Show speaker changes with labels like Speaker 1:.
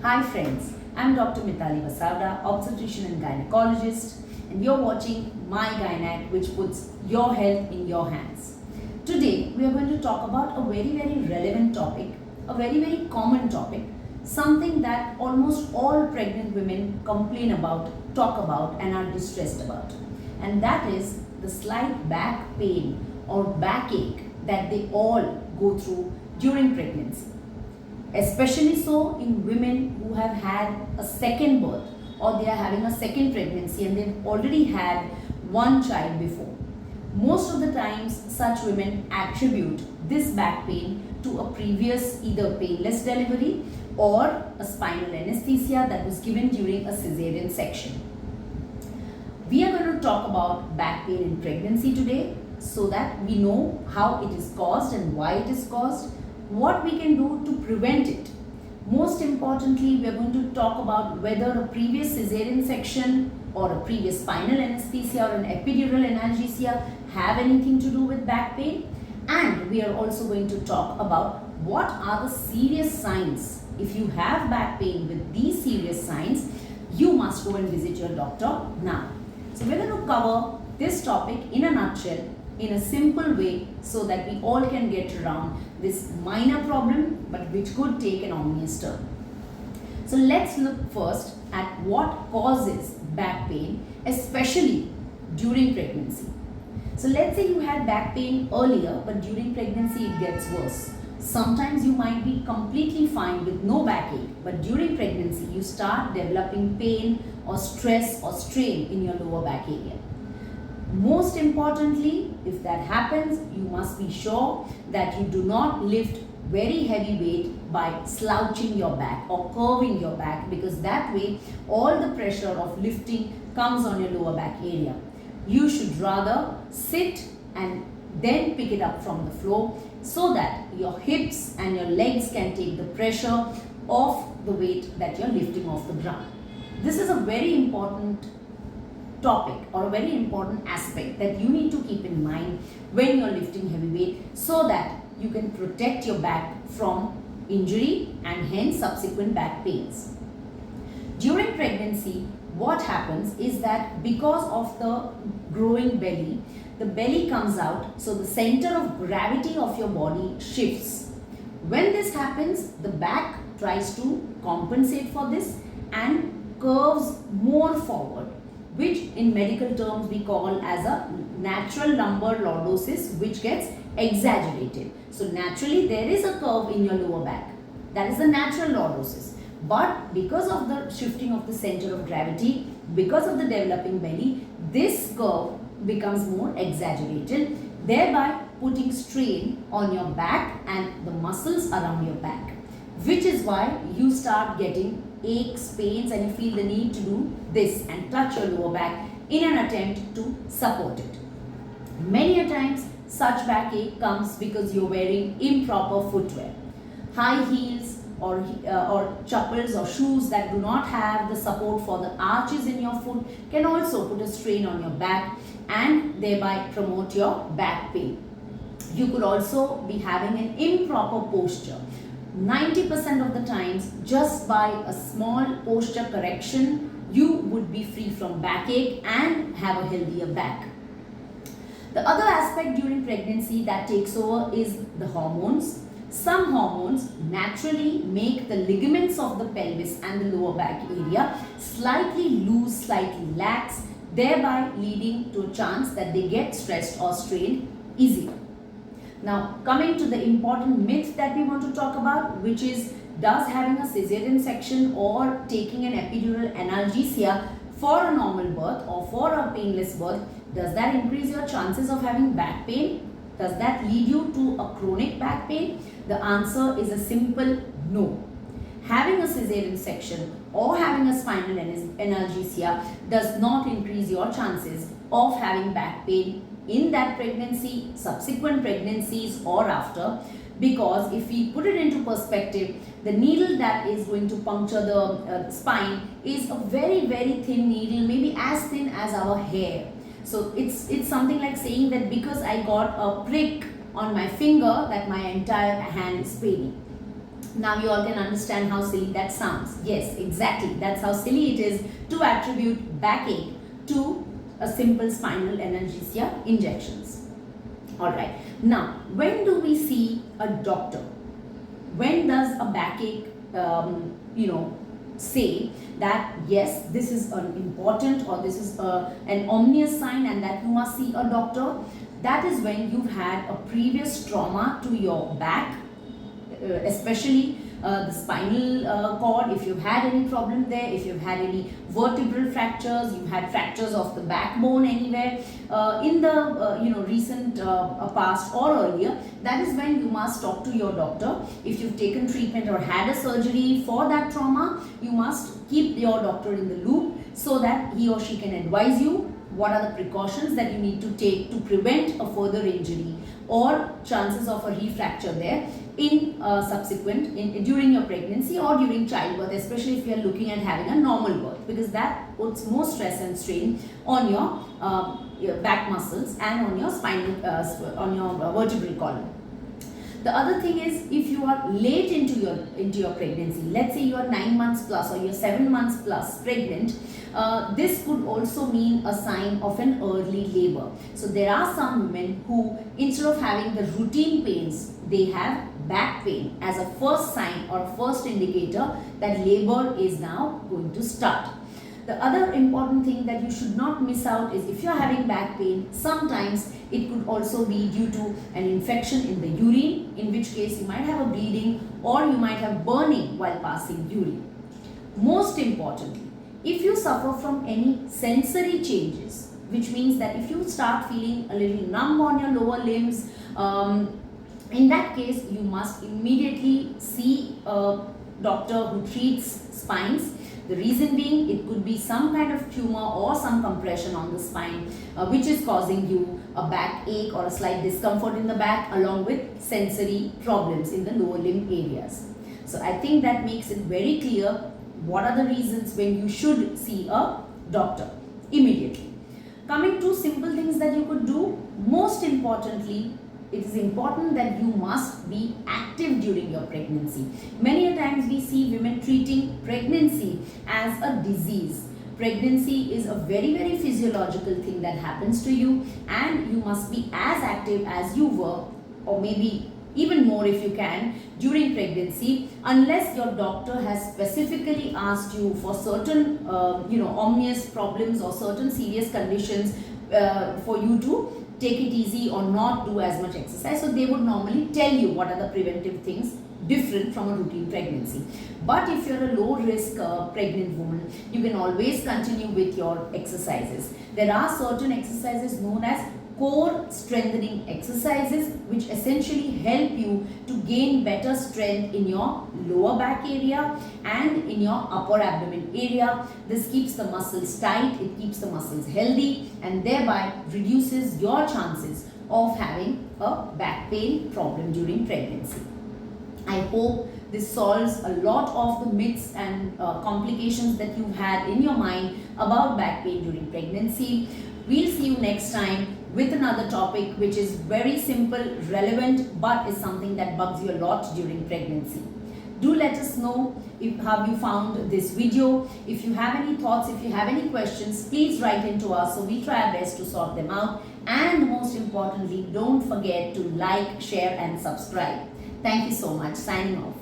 Speaker 1: Hi friends, I'm Dr. Mitali Basavda, obstetrician and gynecologist, and you're watching My Gynac, which puts your health in your hands. Today, we are going to talk about a very relevant topic, a very common topic, something that almost all pregnant women complain about, talk about, and are distressed about. And that is the slight back pain or backache that they all go through during pregnancy. Especially so in women who have had a second birth or they are having a second pregnancy and they've already had one child before. Most of the times such women attribute this back pain to a previous either painless delivery or a spinal anesthesia that was given during a cesarean section. We are going to talk about back pain in pregnancy today so that we know how it is caused and why it is caused, what we can do to prevent it. Most importantly, we are going to talk about whether a previous cesarean section or a previous spinal anesthesia or an epidural analgesia have anything to do with back pain. And we are also going to talk about what are the serious signs. If you have back pain with these serious signs, you must go and visit your doctor now. So we're going to cover this topic in a nutshell, in a simple way, so that we all can get around this minor problem but which could take an ominous turn. So let's look first at what causes back pain, especially during pregnancy. So let's say you had back pain earlier, but during pregnancy it gets worse. Sometimes you might be completely fine with no backache, but during pregnancy you start developing pain or stress or strain in your lower back area. Most importantly, if that happens, you must be sure that you do not lift very heavy weight by slouching your back or curving your back, because that way all the pressure of lifting comes on your lower back area. You should rather sit and then pick it up from the floor so that your hips and your legs can take the pressure of the weight that you're lifting off the ground. This is a very important topic or a very important aspect that you need to keep in mind when you're lifting heavy weight, so that you can protect your back from injury and hence subsequent back pains. During pregnancy, what happens is that because of the growing belly, the belly comes out, so the center of gravity of your body shifts. When this happens, the back tries to compensate for this and curves more forward, which in medical terms we call as a natural lumbar lordosis, which gets exaggerated. So naturally there is a curve in your lower back. That is the natural lordosis. But because of the shifting of the center of gravity, because of the developing belly, this curve becomes more exaggerated, thereby putting strain on your back and the muscles around your back, which is why you start getting aches, pains, and you feel the need to do this and touch your lower back in an attempt to support it. Many a times such backache comes because you're wearing improper footwear. High heels or chappals or shoes that do not have the support for the arches in your foot can also put a strain on your back and thereby promote your back pain. You could also be having an improper posture. 90% of the times, just by a small posture correction, you would be free from backache and have a healthier back. The other aspect during pregnancy that takes over is the hormones. Some hormones naturally make the ligaments of the pelvis and the lower back area slightly loose, slightly lax, thereby leading to a chance that they get stressed or strained easily. Now, coming to the important myth that we want to talk about, which is, does having a cesarean section or taking an epidural analgesia for a normal birth or for a painless birth, does that increase your chances of having back pain? Does that lead you to a chronic back pain? The answer is a simple no. Having a cesarean section or having a spinal analgesia does not increase your chances of having back pain in that pregnancy, subsequent pregnancies or after, because if we put it into perspective, the needle that is going to puncture the spine is a very thin needle, maybe as thin as our hair. So it's something like saying that because I got a prick on my finger that my entire hand is paining. Now you all can understand how silly that sounds. Yes, exactly. That's how silly it is to attribute backache to a simple spinal analgesia injections. Alright. Now, when do we see a doctor? When does a backache, say that yes, this is an important or this is an ominous sign and that you must see a doctor? That is when you've had a previous trauma to your back, especially the spinal cord. If you've had any problem there, if you've had any vertebral fractures, you've had fractures of the backbone anywhere in the recent past or earlier, that is when you must talk to your doctor. If you've taken treatment or had a surgery for that trauma, you must keep your doctor in the loop so that he or she can advise you what are the precautions that you need to take to prevent a further injury or chances of a refracture there in during your pregnancy or during childbirth, especially if you are looking at having a normal birth, because that puts more stress and strain on your back muscles and on your spinal on your vertebral column. The other thing is, if you are late into your pregnancy, let's say you are 9 months plus or you're 7 months plus pregnant, this could also mean a sign of an early labor. So there are some women who, instead of having the routine pains, they have back pain as a first sign or first indicator that labor is now going to start. The other important thing that you should not miss out is, if you are having back pain, sometimes it could also be due to an infection in the urine, in which case you might have a bleeding or you might have burning while passing urine. Most importantly, if you suffer from any sensory changes, which means that if you start feeling a little numb on your lower limbs, in that case you must immediately see a doctor who treats spines. The reason being, it could be some kind of tumor or some compression on the spine which is causing you a back ache or a slight discomfort in the back, along with sensory problems in the lower limb areas. So I think that makes it very clear what are the reasons when you should see a doctor immediately. Coming to simple things that you could do, most importantly, it is important that you must be active during your pregnancy. Many a times we see women treating pregnancy as a disease. Pregnancy is a very, very physiological thing that happens to you, and you must be as active as you were, or maybe even more if you can, during pregnancy, unless your doctor has specifically asked you for certain ominous problems or certain serious conditions for you to take it easy or not do as much exercise. So they would normally tell you what are the preventive things different from a routine pregnancy. But if you're a low risk pregnant woman, you can always continue with your exercises. There are certain exercises known as core strengthening exercises, which essentially help you to gain better strength in your lower back area and in your upper abdomen area. This keeps the muscles tight, it keeps the muscles healthy, and thereby reduces your chances of having a back pain problem during pregnancy. I hope this solves a lot of the myths and complications that you've had in your mind about back pain during pregnancy. We'll see you next time with another topic which is very simple, relevant, but is something that bugs you a lot during pregnancy. Do let us know how you found this video. If you have any thoughts, if you have any questions, please write into us so we try our best to sort them out. And most importantly, don't forget to like, share and subscribe. Thank you so much. Signing off.